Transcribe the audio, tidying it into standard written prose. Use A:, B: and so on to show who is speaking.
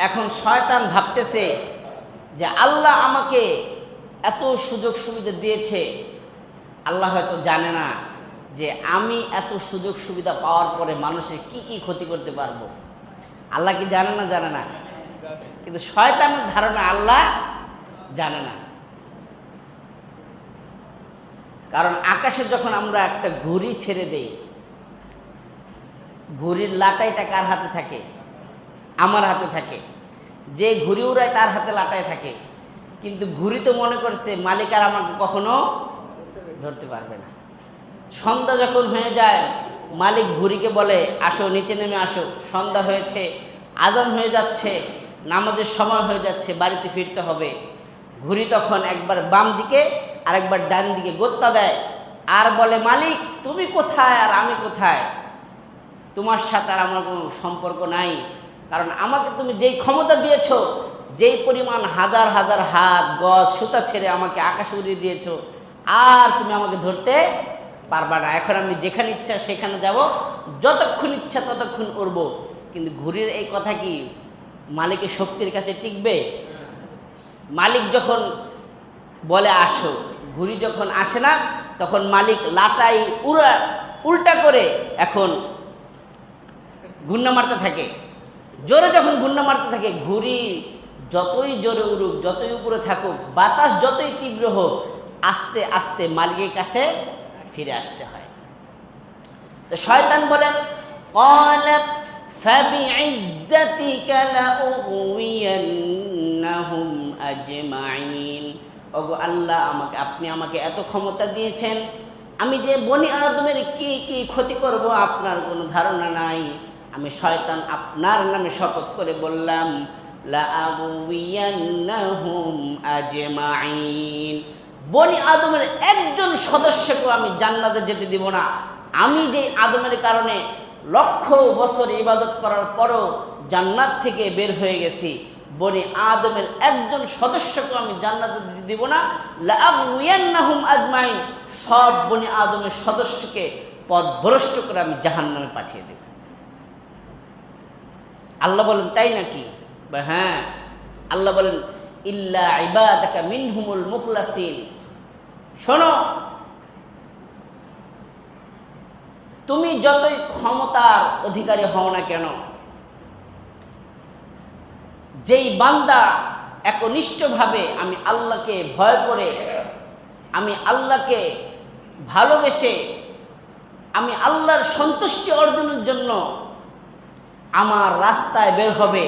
A: এখন শয়তান ভাবতেছে যে আল্লাহ আমাকে এত সুযোগ সুবিধা দিয়েছে, আল্লাহ হয়তো জানে না যে আমি এত সুযোগ সুবিধা পাওয়ার পরে মানুষের কি কি ক্ষতি করতে পারবো। আল্লাহ কি জানে না? জানে না, কিন্তু শয়তানের ধারণা আল্লাহ জানে না। কারণ আকাশে যখন আমরা একটা ঘুড়ি ছেড়ে দেই, ঘুড়ির লাটাইটা কার হাতে থাকে? আমার হাতে থাকে। যে ঘুড়ি উড়ায় তার হাতে লাটাই থাকে, কিন্তু ঘুড়ি তো মনে করছে মালিক আর আমাকে কখনো ধরতে পারবে না। সন্ধ্যা যখন হয়ে যায়, মালিক ঘুড়িকে বলে আসো, নিচে নেমে আসো, সন্ধ্যা হয়েছে, আজান হয়ে যাচ্ছে, নামাজের সময় হয়ে যাচ্ছে, বাড়িতে ফিরতে হবে। ঘুড়ি তখন একবার বাম দিকে আর একবার ডান দিকে গোত্তা দেয় আর বলে মালিক তুমি কোথায় আর আমি কোথায়? তোমার সাথে আর আমার কোনো সম্পর্ক নাই, কারণ আমাকে তুমি যেই ক্ষমতা দিয়েছো, যেই পরিমাণ হাজার হাজার হাত গজ সুতা ছেড়ে আমাকে আকাশে উড়িয়ে দিয়েছো, আর তুমি আমাকে ধরতে পারবা না। এখন আমি যেখানে ইচ্ছা সেখানে যাব, যতক্ষণ ইচ্ছা ততক্ষণ উড়ব। কিন্তু ঘুড়ির এই কথা কি মালিকের শক্তির কাছে টিকবে? মালিক যখন বলে আসো, ঘুড়ি যখন আসে না, তখন মালিক লাটাই উল্টা করে এখন ঘূর্ণা মারতে থাকে। জোরে যখন ঘূর্ণা মারতে থাকে, ঘুড়ি যতই জোরে উড়ুক, যতই উপরে থাকুক, বাতাস যতই তীব্র হোক, আস্তে আস্তে মালিকের কাছে ফিরে আসতে হয়। তো শয়তান বলেন ক্বালা ফাবিইজ্জাতিকা লাউগওয়িয়ান্নাহুম আজমাইন। ওগো আল্লাহ, আপনি আমাকে এত ক্ষমতা দিয়েছেন, আমি যে বনি আদমের কি কি ক্ষতি করব আপনার কোনো ধারণা নাই। আমি শয়তান আপনার নামে শপথ করে বললাম লাআগুওয়িয়ান্নাহুম আজমাইন, বনি আদমের একজন সদস্যকেও আমি জান্নাতে যেতে দিব না। আমি যে আদমের কারণে লক্ষ বছর ইবাদত করার পরও জান্নাত থেকে বের হয়ে গেছি, বনি আদমের একজন সদস্যকেও আমি জান্নাতে যেতে দিব না। লাআগুওয়িয়ান্নাহুম আজমাইন, সব বনি আদমের সদস্যকে পথভ্রষ্ট করে আমি জাহান্নামে পাঠিয়ে দেব। আল্লাহ বলেন তাই নাকি? হ্যাঁ। আল্লাহ বলেন ইল্লা ইবাদাকা মিনহুমুল মুখলাসিন। শোনো, তুমি যতই ক্ষমতার অধিকারী হও না কেন, যেই বান্দা একনিষ্ঠভাবে আমি আল্লাহকে ভয় করে, আমি আল্লাহকে ভালোবেসে, আমি আল্লাহর সন্তুষ্টি অর্জনের জন্য আমার রাস্তায় বের হবে,